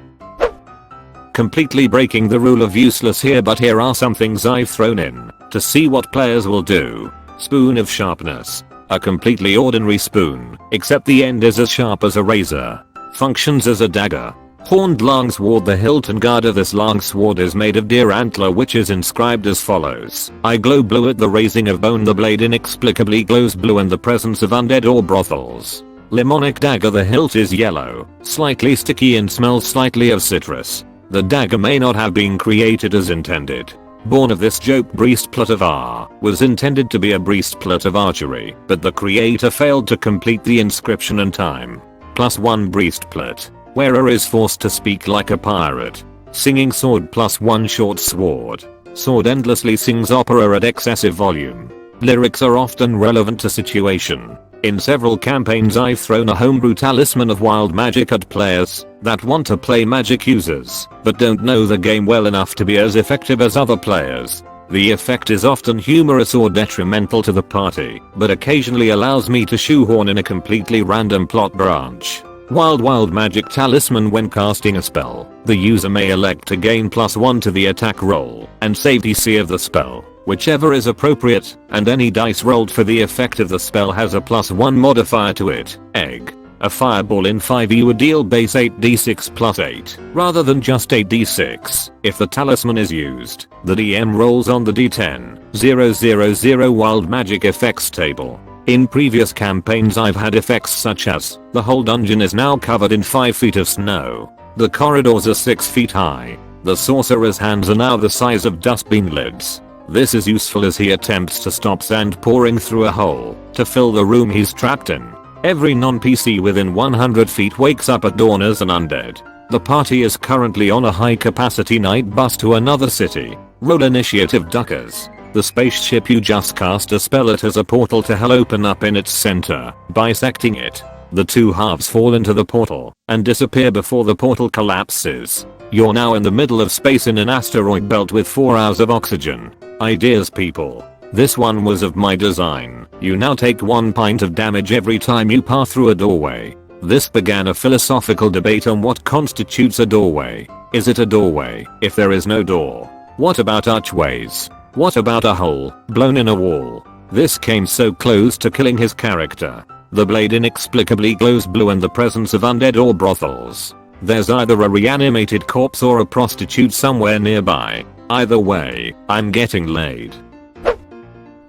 Speaker 1: Completely breaking the rule of useless here, but here are some things I've thrown in to see what players will do. Spoon of sharpness. A completely ordinary spoon, except the end is as sharp as a razor. Functions as a dagger. Horned longsword. The hilt and guard of this longsword is made of deer antler, which is inscribed as follows: I glow blue at the raising of bone. The blade inexplicably glows blue in the presence of undead or brothels. Lemonic dagger. The hilt is yellow, slightly sticky, and smells slightly of citrus. The dagger may not have been created as intended. Born of this joke, breastplate of R was intended to be a breastplate of archery, but the creator failed to complete the inscription in time. +1 breastplate. Wearer is forced to speak like a pirate. Singing sword. +1 short sword. Sword endlessly sings opera at excessive volume. Lyrics are often relevant to situation. In several campaigns I've thrown a homebrew talisman of wild magic at players that want to play magic users, but don't know the game well enough to be as effective as other players. The effect is often humorous or detrimental to the party, but occasionally allows me to shoehorn in a completely random plot branch. Wild magic talisman. When casting a spell, the user may elect to gain +1 to the attack roll and save DC of the spell, whichever is appropriate, and any dice rolled for the effect of the spell has a +1 modifier to it. Egg. A fireball in 5e would deal base 8d6 plus 8, rather than just 8d6. If the talisman is used, the DM rolls on the d10, 000 wild magic effects table. In previous campaigns I've had effects such as, the whole dungeon is now covered in 5 feet of snow. The corridors are 6 feet high. The sorcerer's hands are now the size of dustbin lids. This is useful as he attempts to stop sand pouring through a hole to fill the room he's trapped in. Every non-PC within 100 feet wakes up at dawn as an undead. The party is currently on a high-capacity night bus to another city. Roll initiative, duckers. The spaceship you just cast a spell at has a portal to hell open up in its center, bisecting it. The two halves fall into the portal and disappear before the portal collapses. You're now in the middle of space in an asteroid belt with 4 hours of oxygen. Ideas, people. This one was of my design. You now take 1 pint of damage every time you pass through a doorway. This began a philosophical debate on what constitutes a doorway. Is it a doorway if there is no door? What about archways? What about a hole blown in a wall? This came so close to killing his character. The blade inexplicably glows blue in the presence of undead or brothels. There's either a reanimated corpse or a prostitute somewhere nearby. Either way, I'm getting laid.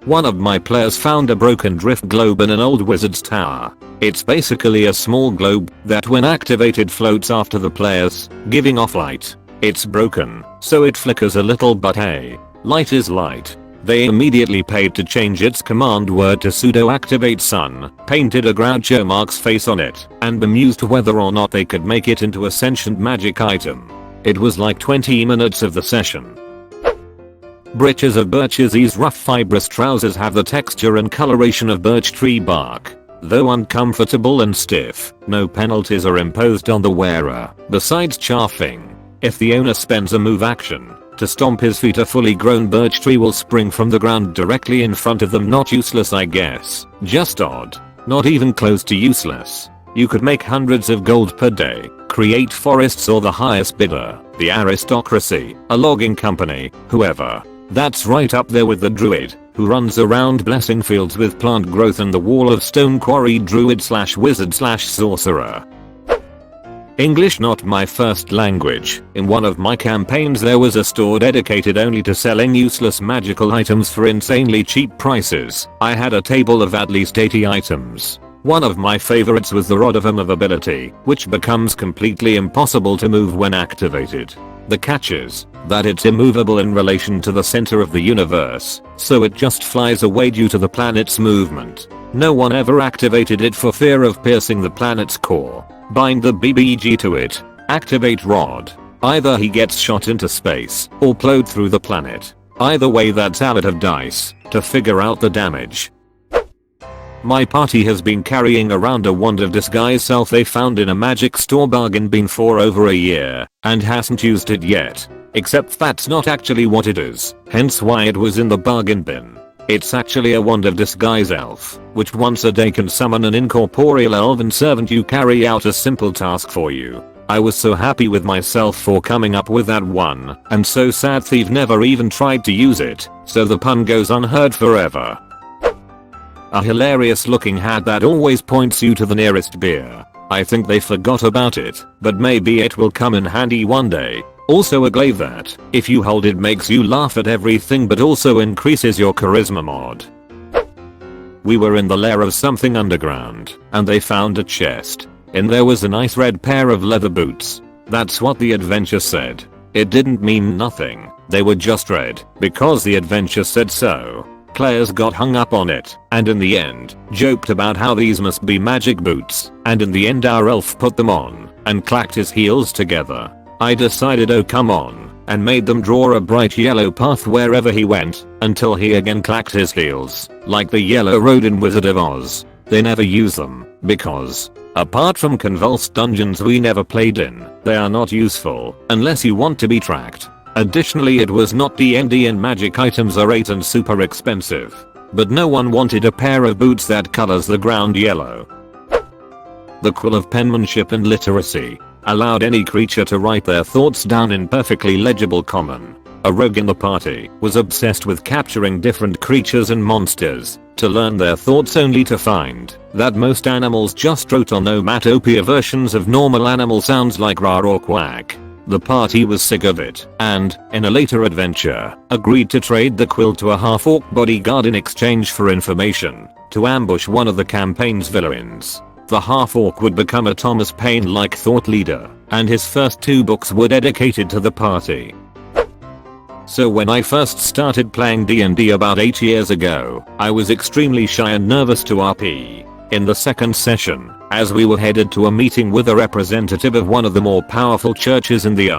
Speaker 1: One of my players found a broken drift globe in an old wizard's tower. It's basically a small globe that when activated floats after the players, giving off light. It's broken, so it flickers a little, but hey, light is light. They immediately paid to change its command word to pseudo activate sun, painted a Groucho Marx face on it, and bemused whether or not they could make it into a sentient magic item. It was like 20 minutes of the session. Breeches of birches. These rough fibrous trousers have the texture and coloration of birch tree bark. Though uncomfortable and stiff, no penalties are imposed on the wearer, besides chaffing. If the owner spends a move action to stomp his feet, a fully grown birch tree will spring from the ground directly in front of them. Not useless, I guess, just odd. Not even close to useless. You could make hundreds of gold per day, create forests, or the highest bidder, the aristocracy, a logging company, whoever. That's right up there with the druid, who runs around blessing fields with plant growth and the wall of stone quarry druid / wizard / sorcerer. English not my first language. In one of my campaigns there was a store dedicated only to selling useless magical items for insanely cheap prices. I had a table of at least 80 items. One of my favorites was the Rod of Immovability, which becomes completely impossible to move when activated. The catch is that it's immovable in relation to the center of the universe, so it just flies away due to the planet's movement. No one ever activated it for fear of piercing the planet's core. Bind the BBG to it, activate Rod. Either he gets shot into space or plowed through the planet. Either way, that's a lot of dice to figure out the damage. My party has been carrying around a wand of disguise self they found in a magic store bargain bin for over a year and hasn't used it yet. Except that's not actually what it is, hence why it was in the bargain bin. It's actually a wand of disguise elf, which once a day can summon an incorporeal elven servant you carry out a simple task for you. I was so happy with myself for coming up with that one, and so sad Thief never even tried to use it, so the pun goes unheard forever. A hilarious looking hat that always points you to the nearest beer. I think they forgot about it, but maybe it will come in handy one day. Also a glaive that, if you hold it, makes you laugh at everything but also increases your charisma mod. We were in the lair of something underground, and they found a chest. In there was a nice red pair of leather boots. That's what the adventure said. It didn't mean nothing, they were just red, because the adventure said so. Players got hung up on it, and in the end, joked about how these must be magic boots, and in the end our elf put them on, and clacked his heels together. I decided, oh come on, and made them draw a bright yellow path wherever he went, until he again clacked his heels, like the yellow road in Wizard of Oz. They never use them, because, apart from convulsed dungeons we never played in, they are not useful, unless you want to be tracked. Additionally, it was not D&D and magic items are 8 and super expensive. But no one wanted a pair of boots that colors the ground yellow. The quill of penmanship and literacy allowed any creature to write their thoughts down in perfectly legible common. A rogue in the party was obsessed with capturing different creatures and monsters to learn their thoughts only to find that most animals just wrote onomatopoeia versions of normal animal sounds like rah or quack. The party was sick of it and, in a later adventure, agreed to trade the quill to a half-orc bodyguard in exchange for information to ambush one of the campaign's villains. The half-orc would become a Thomas Paine-like thought leader, and his first 2 books were dedicated to the party. So when I first started playing D&D about 8 years ago, I was extremely shy and nervous to RP. In the second session, as we were headed to a meeting with a representative of one of the more powerful churches in the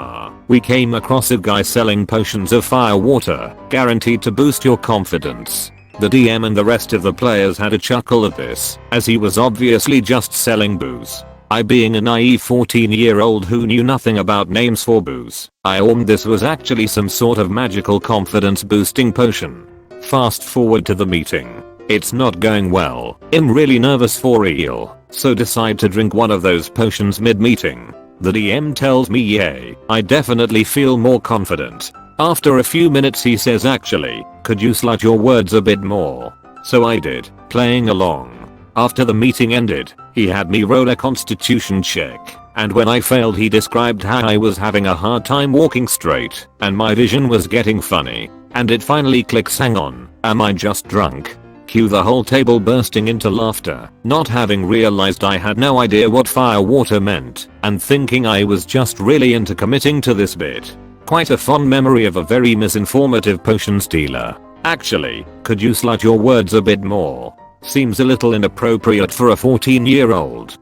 Speaker 1: we came across a guy selling potions of fire water, guaranteed to boost your confidence. The DM and the rest of the players had a chuckle at this, as he was obviously just selling booze. I, being a naive 14-year-old who knew nothing about names for booze, I assumed this was actually some sort of magical confidence boosting potion. Fast forward to the meeting. It's not going well. I'm really nervous for real, so decide to drink one of those potions mid-meeting. The DM tells me yay, I definitely feel more confident. After a few minutes he says, actually, could you slut your words a bit more? So I did, playing along. After the meeting ended, he had me roll a constitution check, and when I failed he described how I was having a hard time walking straight, and my vision was getting funny, and it finally clicks, hang on, am I just drunk? Cue the whole table bursting into laughter, not having realized I had no idea what fire water meant, and thinking I was just really into committing to this bit. Quite a fond memory of a very misinformative potion stealer. Actually, could you slut your words a bit more? Seems a little inappropriate for a 14-year-old.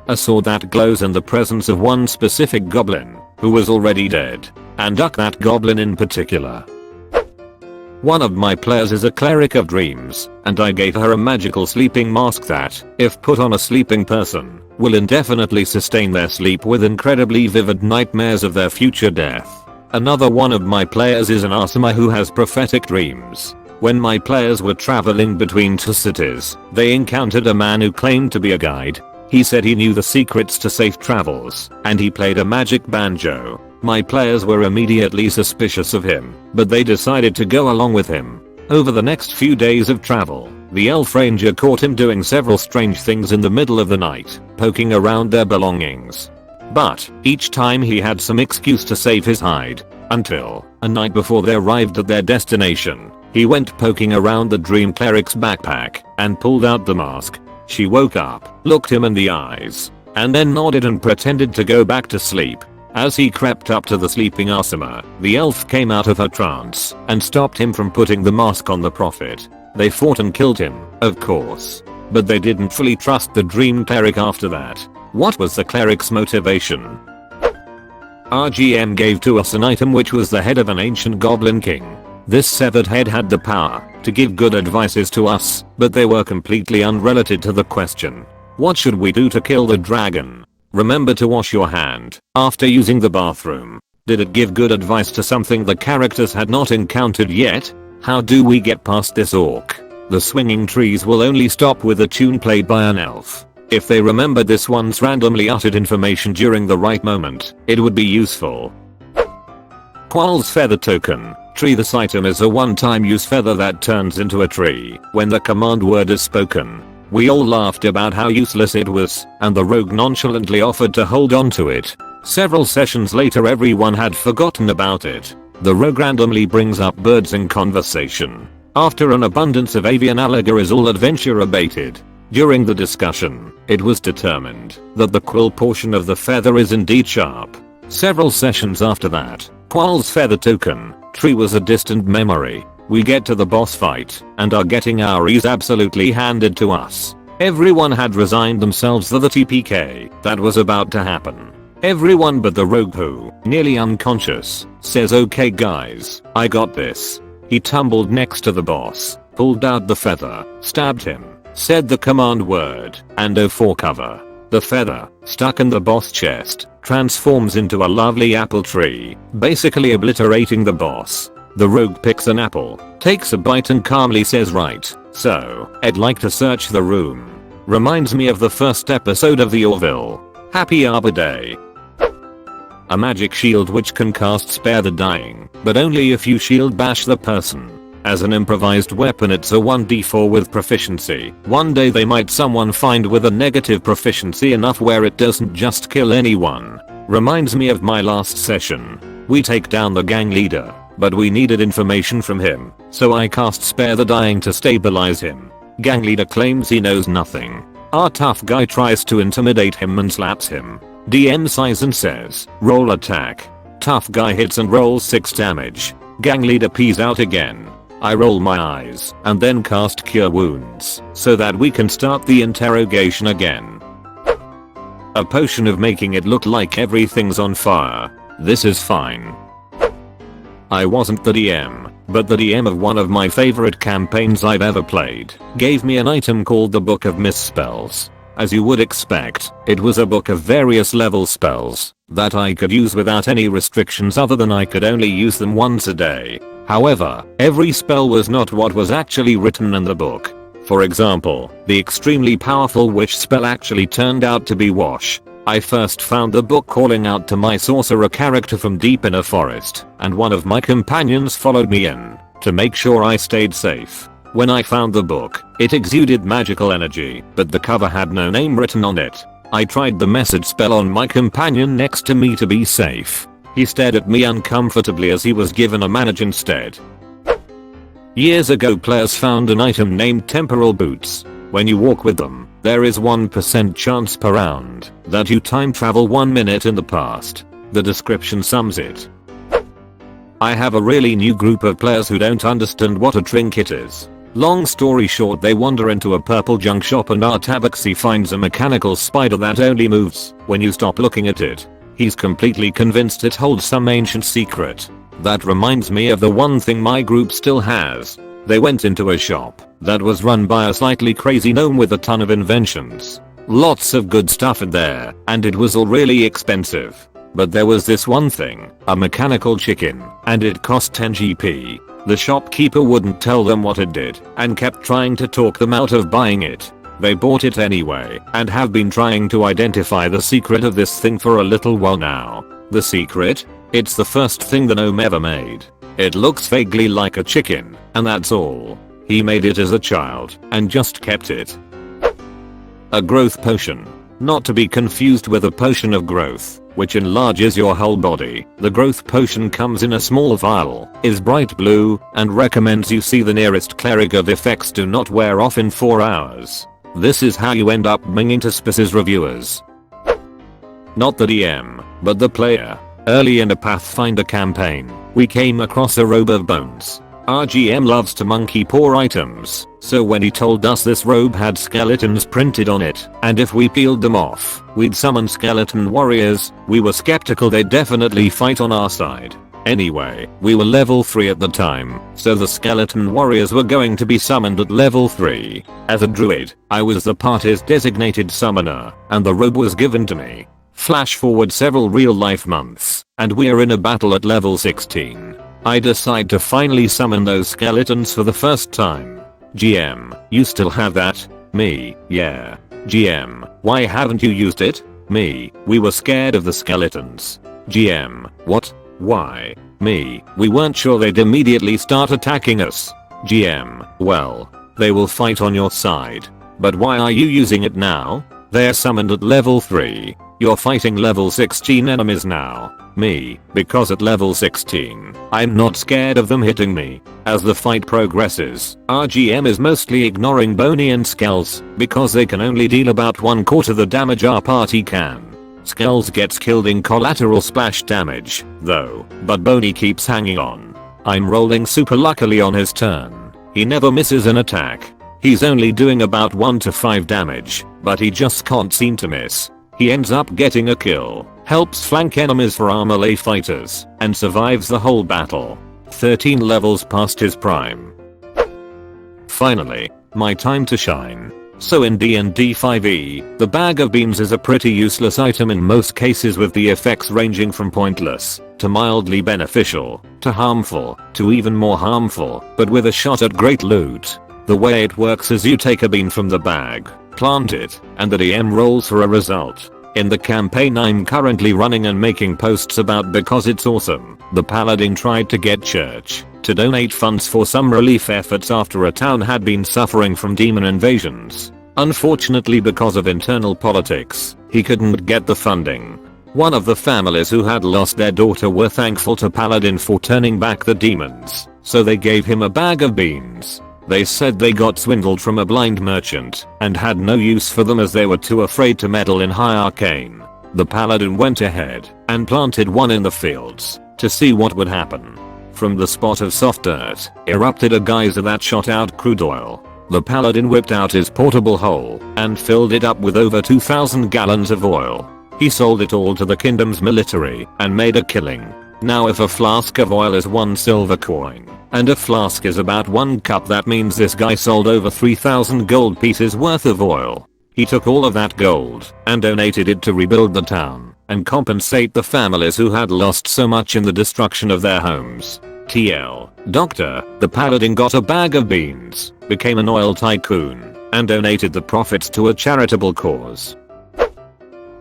Speaker 1: A sword that glows in the presence of one specific goblin, who was already dead, and duck that goblin in particular. One of my players is a cleric of dreams, and I gave her a magical sleeping mask that, if put on a sleeping person, will indefinitely sustain their sleep with incredibly vivid nightmares of their future death. Another one of my players is an Asuma who has prophetic dreams. When my players were traveling between 2 cities, they encountered a man who claimed to be a guide. He said he knew the secrets to safe travels, and he played a magic banjo. My players were immediately suspicious of him, but they decided to go along with him. Over the next few days of travel, the elf ranger caught him doing several strange things in the middle of the night, poking around their belongings. But each time he had some excuse to save his hide, until, a night before they arrived at their destination, he went poking around the dream cleric's backpack and pulled out the mask. She woke up, looked him in the eyes, and then nodded and pretended to go back to sleep. As he crept up to the sleeping Asuma, the elf came out of her trance and stopped him from putting the mask on the prophet. They fought and killed him, of course. But they didn't fully trust the dream cleric after that. What was the cleric's motivation? Our GM gave to us an item which was the head of an ancient goblin king. This severed head had the power to give good advices to us, but they were completely unrelated to the question. What should we do to kill the dragon? Remember to wash your hand after using the bathroom. Did it give good advice to something the characters had not encountered yet? How do we get past this orc? The swinging trees will only stop with a tune played by an elf. If they remember this one's randomly uttered information during the right moment, it would be useful. Qual's feather token. Tree. This item is a one-time use feather that turns into a tree when the command word is spoken. We all laughed about how useless it was, and the rogue nonchalantly offered to hold on to it. Several sessions later everyone had forgotten about it. The rogue randomly brings up birds in conversation. After an abundance of avian allegories, all adventure abated. During the discussion, it was determined that the quill portion of the feather is indeed sharp. Several sessions after that, Qual's feather token, tree, was a distant memory. We get to the boss fight and are getting our ears absolutely handed to us. Everyone had resigned themselves to the TPK that was about to happen. Everyone but the rogue, who, nearly unconscious, says, "Okay guys, I got this." He tumbled next to the boss, pulled out the feather, stabbed him, said the command word, and oh for cover. The feather, stuck in the boss chest, transforms into a lovely apple tree, basically obliterating the boss. The rogue picks an apple, takes a bite and calmly says, "Right, so, I'd like to search the room." Reminds me of the first episode of the Orville. Happy Arbor Day. A magic shield which can cast Spare the Dying, but only if you shield bash the person. As an improvised weapon it's a 1d4 with proficiency. One day they might someone find with a negative proficiency enough where it doesn't just kill anyone. Reminds me of my last session. We take down the gang leader, but we needed information from him, so I cast Spare the Dying to stabilize him. Gang leader claims he knows nothing. Our tough guy tries to intimidate him and slaps him. DM sighs and says, roll attack. Tough guy hits and rolls 6 damage. Gang leader pees out again. I roll my eyes and then cast Cure Wounds so that we can start the interrogation again. A potion of making it look like everything's on fire. This is fine. I wasn't the DM, but the DM of one of my favorite campaigns I've ever played gave me an item called the Book of Misspells. As you would expect, it was a book of various level spells that I could use without any restrictions other than I could only use them once a day. However, every spell was not what was actually written in the book. For example, the extremely powerful witch spell actually turned out to be Wash. I first found the book calling out to my sorcerer character from deep in a forest, and one of my companions followed me in to make sure I stayed safe. When I found the book, it exuded magical energy, but the cover had no name written on it. I tried the message spell on my companion next to me to be safe. He stared at me uncomfortably as he was given a manage instead. Years ago players found an item named Temporal Boots. When you walk with them, there is 1% chance per round that you time travel 1 minute in the past. The description sums it. I have a really new group of players who don't understand what a trinket is. Long story short, they wander into a purple junk shop and our tabaxi finds a mechanical spider that only moves when you stop looking at it. He's completely convinced it holds some ancient secret. That reminds me of the one thing my group still has. They went into a shop that was run by a slightly crazy gnome with a ton of inventions. Lots of good stuff in there, and it was all really expensive. But there was this one thing, a mechanical chicken, and it cost 10 GP. The shopkeeper wouldn't tell them what it did and kept trying to talk them out of buying it. They bought it anyway and have been trying to identify the secret of this thing for a little while now. The secret? It's the first thing the gnome ever made. It looks vaguely like a chicken, and that's all. He made it as a child and just kept it. A growth potion. Not to be confused with a potion of growth, which enlarges your whole body. The growth potion comes in a small vial, is bright blue, and recommends you see the nearest cleric of effects do not wear off in 4 hours. This is how you end up bringing to Spice's reviewers. Not the DM, but the player. Early in a Pathfinder campaign, we came across a robe of bones. Our GM loves to monkey paw items, so when he told us this robe had skeletons printed on it, and if we peeled them off, we'd summon skeleton warriors, we were skeptical they'd definitely fight on our side. Anyway, we were level 3 at the time, so the skeleton warriors were going to be summoned at level 3. As a druid, I was the party's designated summoner, and the robe was given to me. Flash forward several real life months, and we're in a battle at level 16. I decide to finally summon those skeletons for the first time. GM, you still have that? Me, yeah. GM, why haven't you used it? Me, we were scared of the skeletons. GM, what? Why? Me, we weren't sure they'd immediately start attacking us. GM, well, they will fight on your side. But why are you using it now? They're summoned at level 3. You're fighting level 16 enemies now. Me, because at level 16, I'm not scared of them hitting me. As the fight progresses, our GM is mostly ignoring Boney and Skells because they can only deal about 1/4 the damage our party can. Skells gets killed in collateral splash damage, though, but Boney keeps hanging on. I'm rolling super luckily on his turn. He never misses an attack. He's only doing about 1 to 5 damage, but he just can't seem to miss. He ends up getting a kill, helps flank enemies for our melee fighters, and survives the whole battle. 13 levels past his prime. Finally, my time to shine. So in D&D 5e, the bag of beans is a pretty useless item in most cases, with the effects ranging from pointless to mildly beneficial to harmful to even more harmful, but with a shot at great loot. The way it works is you take a bean from the bag, plant it, and the DM rolls for a result. In the campaign I'm currently running and making posts about because it's awesome, the paladin tried to get church to donate funds for some relief efforts after a town had been suffering from demon invasions. Unfortunately, because of internal politics, he couldn't get the funding. One of the families who had lost their daughter were thankful to Paladin for turning back the demons, so they gave him a bag of beans. They said they got swindled from a blind merchant and had no use for them as they were too afraid to meddle in high arcane. The Paladin went ahead and planted one in the fields to see what would happen. From the spot of soft dirt erupted a geyser that shot out crude oil. The Paladin whipped out his portable hole and filled it up with over 2,000 gallons of oil. He sold it all to the kingdom's military and made a killing. Now if a flask of oil is 1 silver coin and a flask is about 1 cup, that means this guy sold over 3,000 gold pieces worth of oil. He took all of that gold and donated it to rebuild the town and compensate the families who had lost so much in the destruction of their homes. TL. Doctor, the Paladin got a bag of beans, became an oil tycoon, and donated the profits to a charitable cause.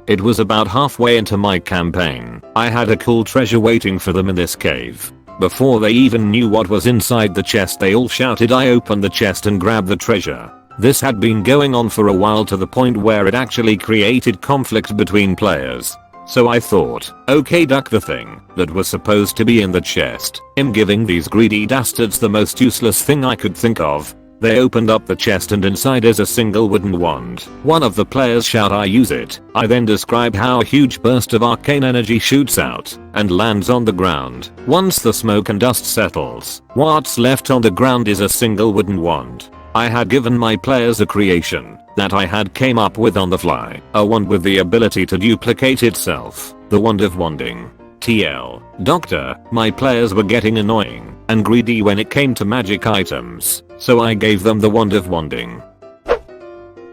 Speaker 1: It was about halfway into my campaign. I had a cool treasure waiting for them in this cave. Before they even knew what was inside the chest, they all shouted. I opened the chest and grabbed the treasure. This had been going on for a while, to the point where it actually created conflict between players. So I thought, okay, duck the thing that was supposed to be in the chest. I'm giving these greedy dastards the most useless thing I could think of. They opened up the chest and inside is a single wooden wand. One of the players shout, I use it. I then describe how a huge burst of arcane energy shoots out and lands on the ground. Once the smoke and dust settles, what's left on the ground is a single wooden wand. I had given my players a creation that I had came up with on the fly. A wand with the ability to duplicate itself. The wand of wanding. TL. Doctor, my players were getting annoying and greedy when it came to magic items, so I gave them the wand of wanding.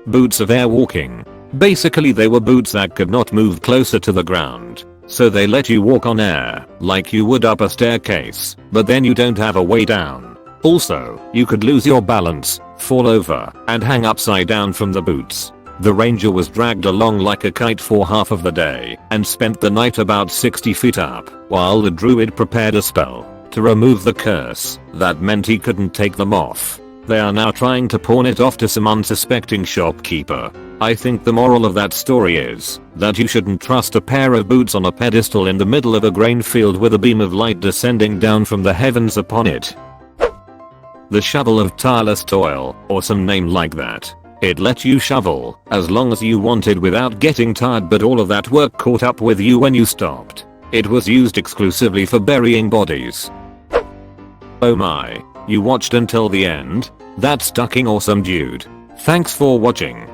Speaker 1: Boots of air walking. Basically they were boots that could not move closer to the ground, so they let you walk on air like you would up a staircase, but then you don't have a way down. Also, you could lose your balance, fall over, and hang upside down from the boots. The ranger was dragged along like a kite for half of the day and spent the night about 60 feet up while the druid prepared a spell to remove the curse. That meant he couldn't take them off. They are now trying to pawn it off to some unsuspecting shopkeeper. I think the moral of that story is that you shouldn't trust a pair of boots on a pedestal in the middle of a grain field with a beam of light descending down from the heavens upon it. The shovel of tireless toil, or some name like that. It let you shovel as long as you wanted without getting tired, but all of that work caught up with you when you stopped. It was used exclusively for burying bodies. Oh my, you watched until the end? That's fucking awesome, dude. Thanks for watching.